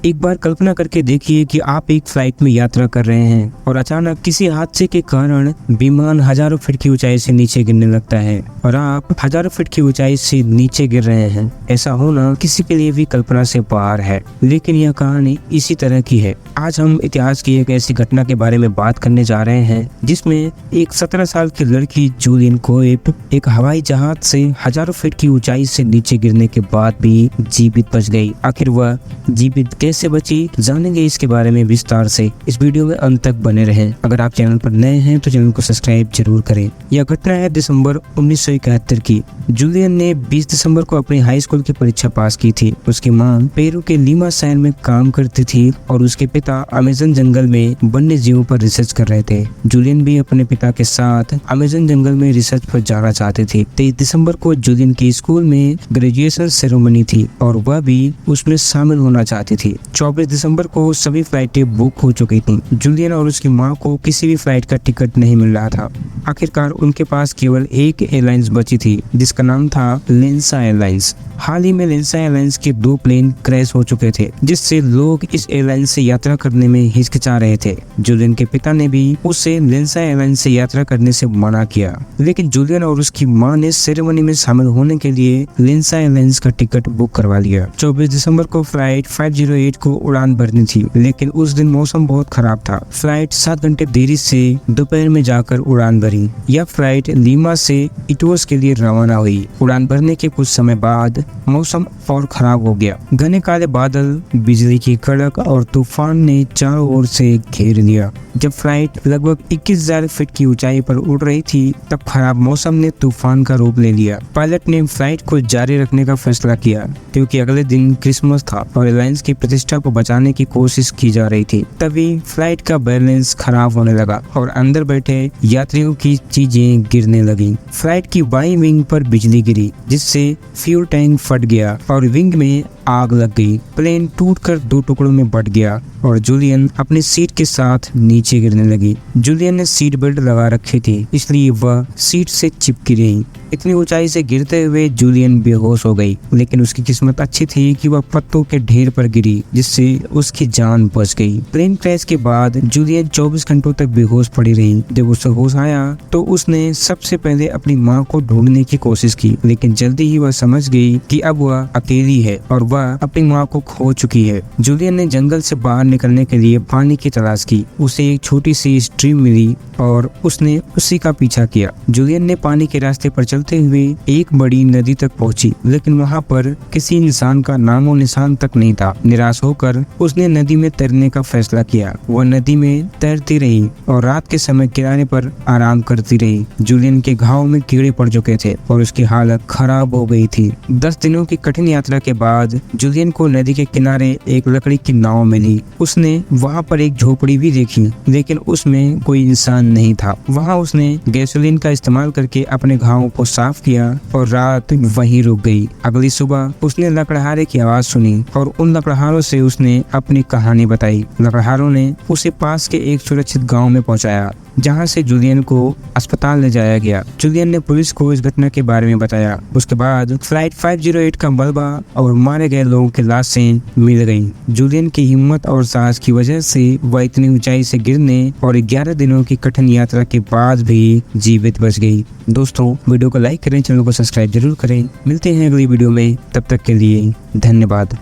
एक बार कल्पना करके देखिए कि आप एक फ्लाइट में यात्रा कर रहे हैं और अचानक किसी हादसे के कारण विमान हजारों फीट की ऊंचाई से नीचे गिरने लगता है और आप हजारों फीट की ऊंचाई से नीचे गिर रहे हैं। ऐसा होना किसी के लिए भी कल्पना से बाहर है, लेकिन यह कहानी इसी तरह की है। आज हम इतिहास की एक ऐसी घटना के बारे में बात करने जा रहे हैं जिसमें एक 17 साल की लड़की जूलियन कोएप एक हवाई जहाज से हजारों फीट की ऊंचाई से नीचे गिरने के बाद भी जीवित बच गई। आखिर वह जीवित कैसे बची, जानेंगे इसके बारे में विस्तार से। इस वीडियो में अंत तक बने रहें। अगर आप चैनल पर नए हैं तो चैनल को सब्सक्राइब जरूर करें। यह घटना है दिसंबर 1971 की। जूलियन ने 20 दिसंबर को अपनी हाई स्कूल की परीक्षा पास की थी। उसकी मां पेरू के लीमा शहर में काम करती थी और उसके पिता अमेज़न जंगल में वन्य जीवों पर रिसर्च कर रहे थे। जूलियन भी अपने पिता के साथ अमेज़न जंगल में रिसर्च पर जाना चाहते थे। 23 दिसंबर को जूलियन की स्कूल में ग्रेजुएशन सेरेमनी थी और वह भी उसमें शामिल होना चाहती थी। 24 दिसंबर को सभी फ्लाइटें बुक हो चुकी थी। जूलियन और उसकी मां को किसी भी फ्लाइट का टिकट नहीं मिल रहा था। आखिरकार उनके पास केवल एक एयरलाइंस बची थी जिसका नाम था लेंसा एयरलाइंस। हाल ही में लेंसा एयरलाइंस के 2 प्लेन क्रैश हो चुके थे जिससे लोग इस एयरलाइंस से यात्रा करने में हिचकिचा रहे थे। जूलियन के पिता ने भी उसे लेंसा एयरलाइंस से यात्रा करने से मना किया, लेकिन जूलियन और उसकी मां ने सेरेमनी में शामिल होने के लिए लेंसा एयरलाइंस का टिकट बुक करवा लिया। 24 दिसंबर को फ्लाइट 508 को उड़ान भरनी थी, लेकिन उस दिन मौसम बहुत खराब था। फ्लाइट 7 घंटे देरी से दोपहर में जाकर उड़ान भरी। यह फ्लाइट लीमा से इटोस के लिए रवाना हुई। उड़ान भरने के कुछ समय बाद मौसम और खराब हो गया। घने काले बादल, बिजली की कड़क और तूफान ने चारों ओर से घेर लिया। जब फ्लाइट लगभग 21,000 फीट की ऊंचाई पर उड़ रही थी तब खराब मौसम ने तूफान का रूप ले लिया। पायलट ने फ्लाइट को जारी रखने का फैसला किया क्योंकि अगले दिन क्रिसमस था और एयरलाइंस की प्रतिष्ठा को बचाने की कोशिश की जा रही थी। तभी फ्लाइट का बैलेंस खराब होने लगा और अंदर बैठे यात्रियों की चीजें गिरने लगी। फ्लाइट की बाई विंग पर बिजली गिरी जिससे फ्यूल टैंक फट गया और विंग में आग लग गई। प्लेन टूटकर 2 टुकड़ों में बट गया और जूलियन अपनी सीट के साथ नीचे गिरने लगी। जूलियन ने सीट बेल्ट लगा रखी थी, इसलिए वह सीट से चिपकी रही। इतनी ऊंचाई से गिरते हुए जूलियन बेहोश हो गई, लेकिन उसकी किस्मत अच्छी थी कि वह पत्तों के ढेर पर गिरी जिससे उसकी जान बच गई। प्लेन क्रैश के बाद जूलियन 24 घंटों तक बेहोश पड़ी रही। जब उसे होश आया तो उसने सबसे पहले अपनी मां को ढूंढने की कोशिश की, लेकिन जल्दी ही वह समझ गई कि अब वह अकेली है और वह अपनी मां को खो चुकी है। जूलियन ने जंगल से बाहर निकलने के लिए पानी की तलाश की। उसे एक छोटी सी स्ट्रीम मिली और उसने उसी का पीछा किया। जूलियन ने पानी के रास्ते पर चलते हुए एक बड़ी नदी तक पहुंची, लेकिन वहां पर किसी इंसान का नामो निशान तक नहीं था। निराश होकर उसने नदी में तैरने का फैसला किया। वह नदी में तैरती रही और रात के समय किनारे पर आराम करती रही। जूलियन के घाव में कीड़े पड़ चुके थे और उसकी हालत खराब हो गई थी। 10 दिनों की कठिन यात्रा के बाद जूलियन को नदी के किनारे एक लकड़ी की नाव मिली। उसने वहां पर एक झोपड़ी भी देखी, लेकिन उसमें कोई इंसान नहीं था। वहां उसने गैसोलीन का इस्तेमाल करके अपने घावों को साफ किया और रात वहीं रुक गई। अगली सुबह उसने लकड़हारे की आवाज सुनी और उन लकड़हारों से उसने अपनी कहानी बताई। लकड़हारों ने उसे पास के एक सुरक्षित गांव में पहुंचाया जहां से जूलियन को अस्पताल ले जाया गया। जूलियन ने पुलिस को इस घटना के बारे में बताया। उसके बाद फ्लाइट 508 का मलबा और मारे गए लोगों की लाशें मिल गईं। जूलियन की हिम्मत और साहस की वजह से वह इतनी ऊंचाई से गिरने और 11 दिनों की कठिन यात्रा के बाद भी जीवित बच गई। दोस्तों, वीडियो को लाइक करें, चैनल को सब्सक्राइब जरूर करें। मिलते हैं अगली वीडियो में, तब तक के लिए धन्यवाद।